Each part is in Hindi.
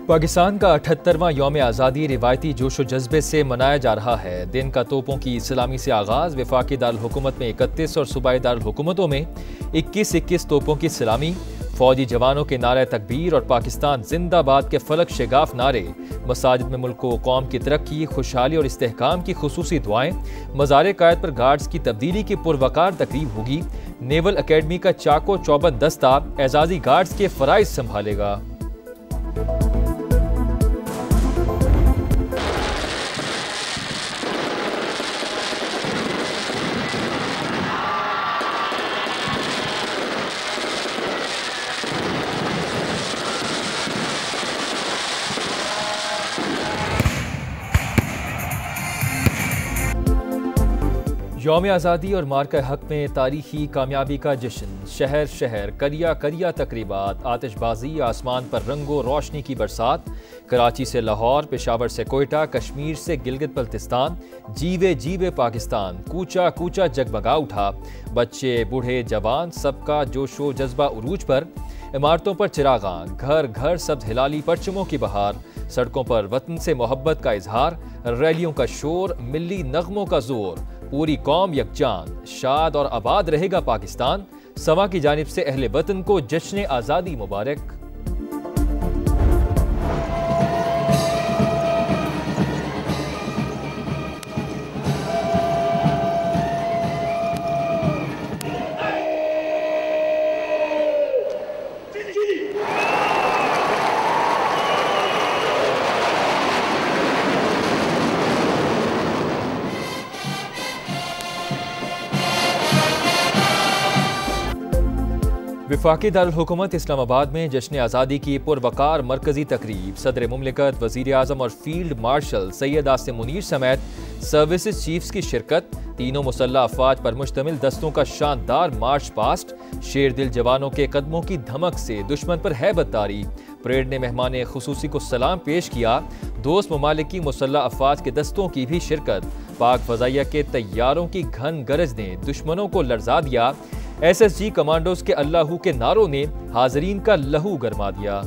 पाकिस्तान का 78वां यौम आज़ादी रिवायती जोशो जज्बे से मनाया जा रहा है। दिन का तोपों की सलामी से आगाज़, वफाकी दारुल हुकूमत में 31 और सूबाई दारुल हुकूमतों में 21-21 तोपों की सलामी, फौजी जवानों के नारे तकबीर और पाकिस्तान जिंदाबाद के फलक शेगाफ नारे, मसाजिद में मुल्क व कौम की तरक्की, खुशहाली और इस्तेहकाम की खुसूसी दुआएं, मज़ार कायद पर गार्ड्स की तब्दीली की पुरवकार तकरीब होगी। नेवल अकेडमी का चाको चौबंद दस्ता एजाजी गार्ड्स के फ़राइज़ संभालेगा। यौम आज़ादी और मार्का हक में तारीखी कामयाबी का जश्न, शहर शहर करिया करिया तकरीबात, आतिशबाजी, आसमान पर रंगो रोशनी की बरसात। कराची से लाहौर, पेशावर से कोयटा, कश्मीर से गिलगित बल्तिस्तान, जीवे जीवे पाकिस्तान, कूचा कूचा जगमगा उठा। बच्चे बूढ़े जवान सबका जोशो जज्बा उरूज पर। इमारतों पर चिरागां, घर घर सब्ज हिलाली परचमों की बहार। सड़कों पर वतन से मोहब्बत का इजहार, रैलियों का शोर, मिली नगमों का जोर। पूरी कौम यकजान, शाद और आबाद रहेगा पाकिस्तान। समा की जानिब से अहले वतन को जश्न आज़ादी मुबारक। वफाकी दारुल हुकूमत इस्लामाबाद में जश्न आज़ादी की पुरवकार मरकजी तकरीब, सदर मुमलिकत, वज़ीर आज़म और फील्ड मार्शल सैयद आसिम मुनीर समेत सर्विसेज चीफ्स की शिरकत। तीनों मुसल्लह अफवाज पर मुश्तमिल दस्तों का शानदार मार्च पास्ट। शेर दिल जवानों के कदमों की धमक से दुश्मन पर हैबत तारी। परेड ने मेहमान खुसूसी को सलाम पेश किया। दोस्त ममालिक की मुसल्लह अफवाज के दस्तों की भी शिरकत। पाक फ़ज़ाइया के तैयारों की घन गरज ने दुश्मनों को लर्जा दिया। SSG कमांडोज के अल्लाहू के नारों ने हाजरीन का लहू गरमा दिया।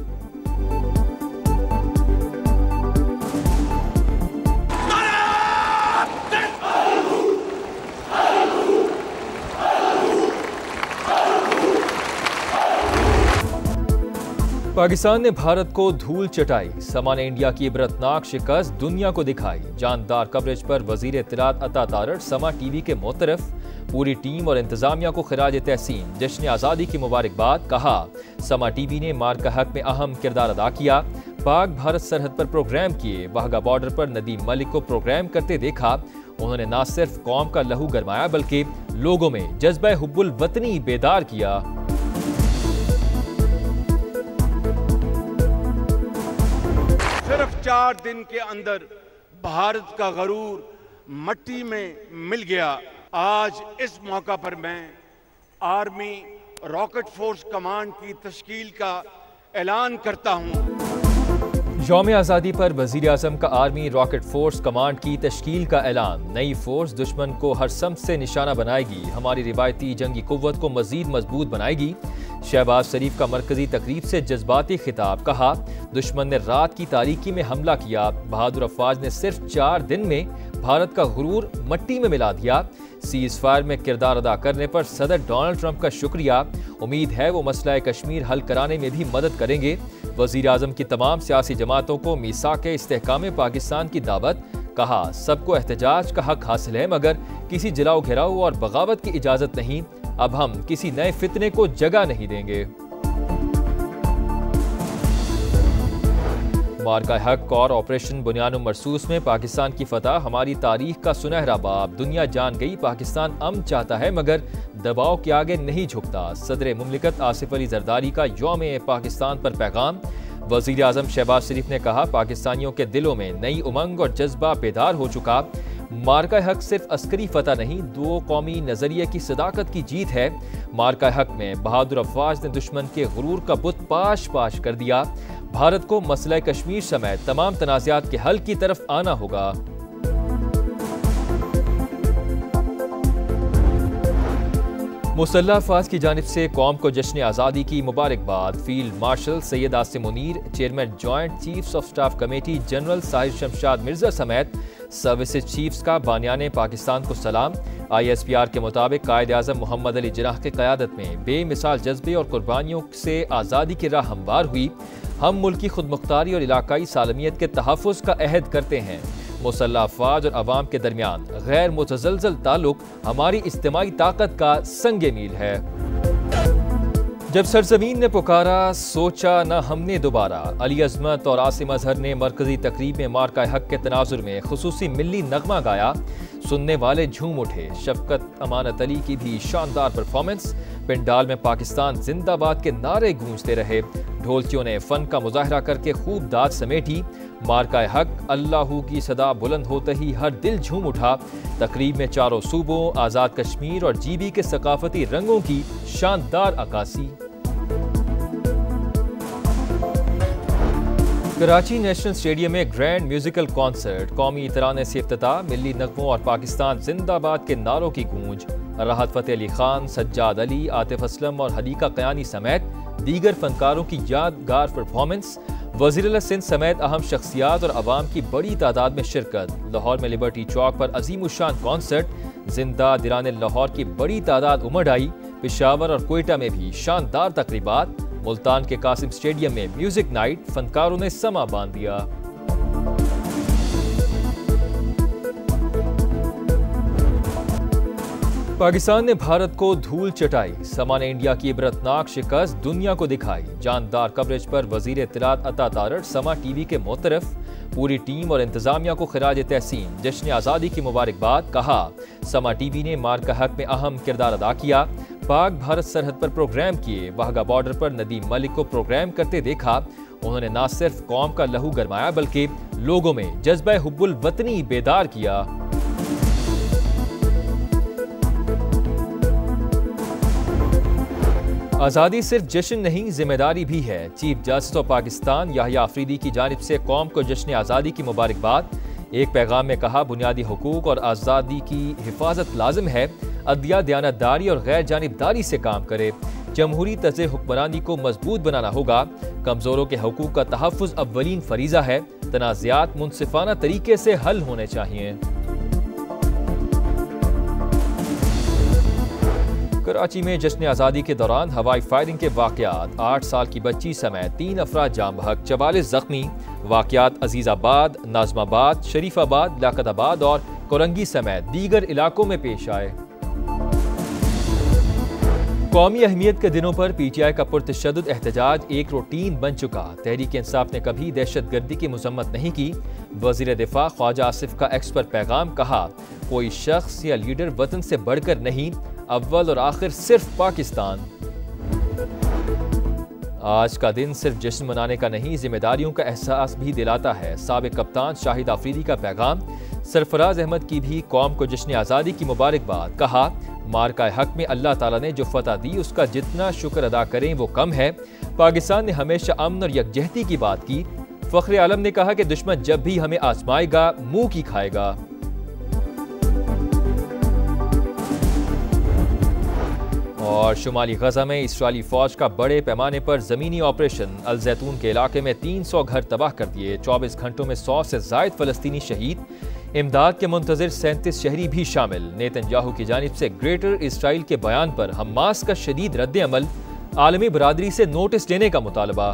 पाकिस्तान ने भारत को धूल चटाई, समा ने इंडिया की इबरतनाक शिकस्त दुनिया को दिखाई। जानदार कवरेज पर वजीर इत्तलात अता तारड़ समा TV के मोतरफ। पूरी टीम और इंतजामिया को खिराज तहसीन, जश्न आज़ादी की मुबारकबाद। कहा, समा TV ने मार्का हक में अहम किरदार अदा किया। पाक भारत सरहद पर प्रोग्राम किए। वाहगा बॉर्डर पर नदीम मलिक को प्रोग्राम करते देखा। उन्होंने न सिर्फ कौम का लहू गरमाया बल्कि लोगों में जज्बा हुब्बुल वतनी बेदार किया। सिर्फ 4 दिन के अंदर भारत का गरूर मट्टी में मिल गया। आज इस मौका पर मैं आर्मी रॉकेट फोर्स कमांड की तश्कील का ऐलान करता हूं। यौम आज़ादी पर वज़ीर आज़म का आर्मी रॉकेट फोर्स कमांड की तश्कील का ऐलान। नई फोर्स दुश्मन को हर समत से निशाना बनाएगी, हमारी रिवायती जंगी कुव्वत को मजीद मजबूत बनाएगी। शहबाज शरीफ का मरकजी तकरीब से जज्बाती खिताब। कहा, दुश्मन ने रात की तारीकी में हमला किया। बहादुर अफवाज ने सिर्फ 4 दिन में भारत का गुरूर मट्टी में मिला दिया। सीज फायर में किरदार अदा करने पर सदर डोनाल्ड ट्रंप का शुक्रिया। उम्मीद है वो मसला कश्मीर हल कराने में भी मदद करेंगे। वज़ीर आज़म की तमाम सियासी जमातों को मीसाक इस्तेहकाम पाकिस्तान की दावत। कहा, सबको एहतजाज का हक हासिल है मगर किसी जलाओ घेराव और बगावत की इजाज़त नहीं। अब हम किसी नए फितने को जगह नहीं देंगे। मार्का हक और ऑपरेशन बुनियानुम मरसूस में पाकिस्तान की फतह हमारी तारीख का सुनहरा बाब। दुनिया जान गई पाकिस्तान अमन चाहता है मगर दबाव के आगे नहीं झुकता। सदर मुमलिकत आसिफ अली जरदारी का यौम पाकिस्तान पर पैगाम। वज़ीर आज़म शहबाज शरीफ ने कहा, पाकिस्तानियों के दिलों में नई उमंग और जज्बा बेदार हो चुका। मार्का हक सिर्फ अस्करी फतह नहीं, 2 कौमी नजरिए की सदाकत की जीत है। मार्का हक में बहादुर अफवाज ने दुश्मन के गुरूर का बुत पाश पाश कर दिया। भारत को मसला कश्मीर समेत तमाम तनाज़ात के हल की तरफ आना होगा। मुसल्लह अफवाज की जानिब से कौम को जश्न आज़ादी की मुबारकबाद। Field marshal Syed Asim Munir, chairman joint chiefs of staff committee general Sahir Shamshad Mirza समेत सर्विसेज चीफ्स का बानियाने पाकिस्तान को सलाम। ISPR के मुताबिक कायद आज़म मोहम्मद अली जिन्नाह की क़यादत में बेमिसाल जज्बे और कुर्बानियों से आज़ादी की राह हमवार हुई। हम मुल्की खुदमुख्तारी और इलाकाई सालमियत के तहफ़्फ़ुज़ का अहद करते हैं। मुसल्लह अफवाज और अवाम के दरमियान गैर मुतज़लज़ल ताल्लुक हमारी इज्तिमाई ताकत का संगे मील है। जब सरजमीन ने पुकारा सोचा न हमने दोबारा। अली अज़मत और आसिम अजहर ने मरकजी तकरीब में मार्का हक के तनाजुर में खुसूसी मिल्ली नगमा गाया। सुनने वाले झूम उठे। शफकत अमानत अली की भी शानदार परफॉर्मेंस। पिंडाल में पाकिस्तान जिंदाबाद के नारे गूंजते रहे। ढोलकियों ने फन का मुजाहरा करके खूब दाद समेटी। मार्का हक अल्लाहू की सदा बुलंद होते ही हर दिल झूम उठा। तकरीब में चारों सूबों, आज़ाद कश्मीर और GB के सकाफती रंगों की शानदार अक्कासी। कराची नेशनल स्टेडियम में ग्रैंड म्यूजिकल कॉन्सर्ट। कौमी तराने से इफ्तिताह। मिल्ली नगमों और पाकिस्तान जिंदाबाद के नारों की गूंज। राहत फ़तेह अली खान, सज्जाद अली, आतिफ असलम और हदीका क़यानी समेत दीगर फनकारों की यादगार परफॉर्मेंस। वज़ीर सिंध समेत अहम शख्सियात और अवाम की बड़ी तादाद में शिरकत। लाहौर में लिबर्टी चौक पर अजीमुशान कॉन्सर्ट। जिंदा दिराने लाहौर की बड़ी तादाद उमड़ आई। पेशावर और कोयटा में भी शानदार तकरीबात। मुल्तान के कासिम स्टेडियम में म्यूजिक नाइट। फनकारों ने समा बांध दिया। पाकिस्तान ने भारत को धूल चटाई। समा ने इंडिया की इबरतनाक शिकस्त दुनिया को दिखाई। जानदार कवरेज पर वजीर इत्तलात अता तारड़ समा TV के मोतरफ। पूरी टीम और इंतजामिया को खिराज तहसीन। जश्न आज़ादी की मुबारकबाद। कहा समा TV ने मार्का हक में अहम किरदार अदा किया। पाक भारत सरहद पर प्रोग्राम किए। वाहगा बॉर्डर पर नदीम मलिक को प्रोग्राम करते देखा। उन्होंने न सिर्फ कौम का लहू गरमाया बल्कि लोगों में जज्बा हुब्बुल वतनी बेदार किया। आज़ादी सिर्फ जश्न नहीं, जिम्मेदारी भी है। Chief justice of Pakistan Yahya Afridi की जानिब से कौम को जश्न आज़ादी की मुबारकबाद। एक पैगाम में कहा बुनियादी हुकूक और आज़ादी की हिफाजत लाजिम है। अदलिया दयानतदारी और गैर जानिबदारी से काम करे। जमहूरी तर्ज़ हुक्मरानी को मजबूत बनाना होगा। कमज़ोरों के हुकूक का तहफ़्फ़ुज़ अव्वलीन फरीज़ा है। तनाज़ात मुनसिफाना तरीके से हल होने चाहिए। कराची में जश्न आज़ादी के दौरान हवाई फायरिंग के वाक़यात। 8 साल की बच्ची समेत 3 अफराद जाम बहक, 44 जख्मी। वाक़यात अजीज़ाबाद, नाज़माबाद, शरीफाबाद, लियाकताबाद और कोरंगी समेत दीगर इलाकों में पेश आए। कौमी अहमियत के दिनों पर PTI का पुरतशद्दुद एहतजाज एक रूटीन बन चुका। तहरीक इंसाफ ने कभी दहशतगर्दी की मजम्मत नहीं की। वज़ीर दिफा ख्वाजा आसिफ का एक्स पर पैगाम। कहा कोई शख्स या लीडर वतन से बढ़कर नहीं, अव्वल और आखिर सिर्फ पाकिस्तान। आज का दिन सिर्फ जश्न मनाने का नहीं, जिम्मेदारियों का एहसास भी दिलाता है। साबिक कप्तान शाहिद आफरीदी का पैगाम। सरफराज अहमद की भी कौम को जश्न आज़ादी की मुबारकबाद। कहा मार्का हक में अल्लाह ताला ने जो फतह दी उसका जितना शुक्र अदा करें वो कम है। पाकिस्तान ने हमेशा अमन और यकजहती की बात की। फ़ख्र आलम ने कहा कि दुश्मन जब भी हमें आजमाएगा मुंह की खाएगा। और शुमाली गजा में इसराइली फौज का बड़े पैमाने पर जमीनी ऑपरेशन। अल जैतून के इलाके में 300 घर तबाह कर दिए। 24 घंटों में 100 से जायद फलस्तीनी शहीद। इमदाद के मुंतज़िर 37 शहरी भी शामिल। नेतन्याहू की जानिब से ग्रेटर इसराइल के बयान पर हमास का शदीद रद्द अमल। आलमी बरादरी से नोटिस लेने का मुतालबा।